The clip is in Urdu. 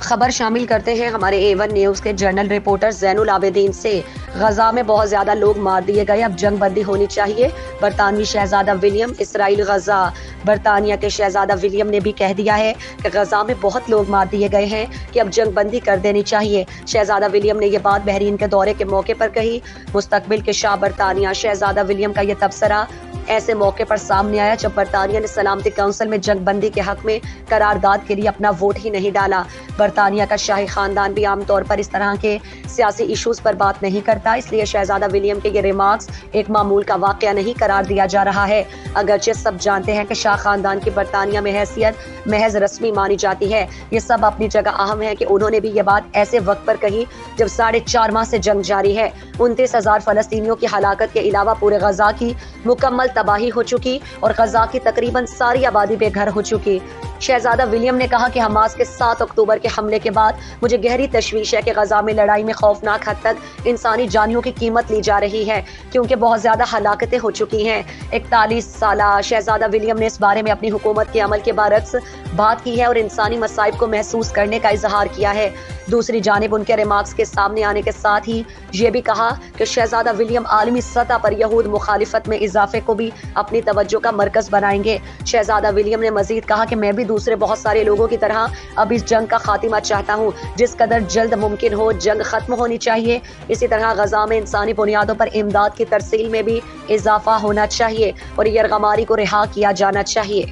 خبر شامل کرتے ہیں ہمارے A1 نیوز کے جنرل رپورٹر زین العابدین سے۔ غزہ میں بہت زیادہ لوگ مار دیے گئے، اب جنگ بندی ہونی چاہیے۔ برطانوی شہزادہ ولیم اسرائیل غزہ۔ برطانیہ کے شہزادہ ولیم نے بھی کہہ دیا ہے کہ غزہ میں بہت لوگ مار دیے گئے ہیں کہ اب جنگ بندی کر دینی چاہیے۔ شہزادہ ولیم نے یہ بات بحرین کے دورے کے موقع پر کہی۔ مستقبل کے شاہ برطانیہ شہزادہ ولیم کا یہ تبصرہ ایسے موقع پر سامنے آیا جب برطانیہ نے سلامتی کونسل میں جنگ بندی کے حق میں قرارداد کے لیے اپنا ووٹ ہی نہیں ڈالا۔ برطانیہ کا شاہی خاندان بھی عام طور پر اس طرح کے سیاسی ایشوز پر بات نہیں کرتا، اس لیے شہزادہ ولیم کے یہ ریمارکس ایک معمول کا واقعہ نہیں قرار دیا جا رہا ہے۔ اگرچہ سب جانتے ہیں کہ شاہ خاندان کی برطانیہ میں حیثیت محض رسمی مانی جاتی ہے، یہ سب اپنی جگہ اہم ہے کہ انہوں نے بھی یہ بات ایسے وقت پر کہی جب 4.5 ماہ سے جنگ جاری ہے، 29,000 فلسطینیوں کی ہلاکت کے علاوہ پورے غزہ کی مکمل تباہی ہو چکی اور غزہ کی تقریباً ساری آبادی بے گھر ہو چکی۔ شہزادہ ولیم نے کہا کہ حماس کے 7 اکتوبر کے حملے کے بعد مجھے گہری تشویش ہے کہ غزہ میں لڑائی میں خوفناک حد تک انسانی جانوں کی قیمت لی جا رہی ہے کیونکہ بہت زیادہ ہلاکتیں ہو چکی ہیں۔ 41 سالہ شہزادہ ولیم نے اس بارے میں اپنی حکومت کے عمل کے برعکس بات کی ہے اور انسانی مصائب کو محسوس کرنے کا اظہار کیا ہے۔ دوسری جانب ان کے ریمارکس کے سامنے آنے کے ساتھ ہی یہ بھی کہا کہ شہزادہ ولیم عالمی سطح پر یہود مخالفت میں اضافے کو بھی اپنی توجہ کا مرکز بنائیں گے۔ شہزادہ ولیم نے مزید کہا کہ میں بھی دوسرے بہت سارے لوگوں کی طرح اب اس جنگ کا خاتمہ چاہتا ہوں، جس قدر جلد ممکن ہو جنگ ختم ہونی چاہیے۔ اسی طرح غزہ میں انسانی بنیادوں پر امداد کی ترسیل میں بھی اضافہ ہونا چاہیے اور یرغماری کو رہا کیا جانا چاہیے۔